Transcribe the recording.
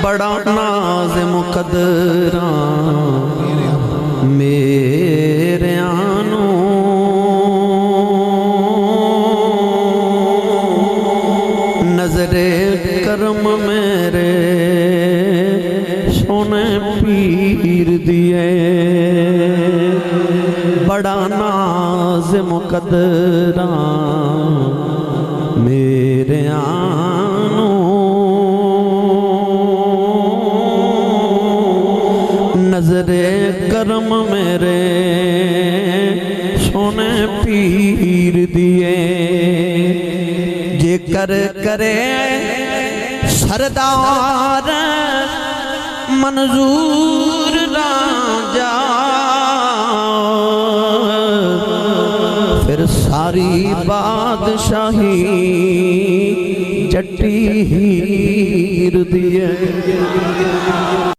बड़ा नाज मुकदरा मेरे आनू नजरे करम मेरे सोने पीर दिए बड़ा नाज मुकदरा मेरे आनू नजरे करम मेरे सोने पीर दिए जे कर करे सरदार मंजूर राजा फिर सारी बादशाही जट्टी हीर दिए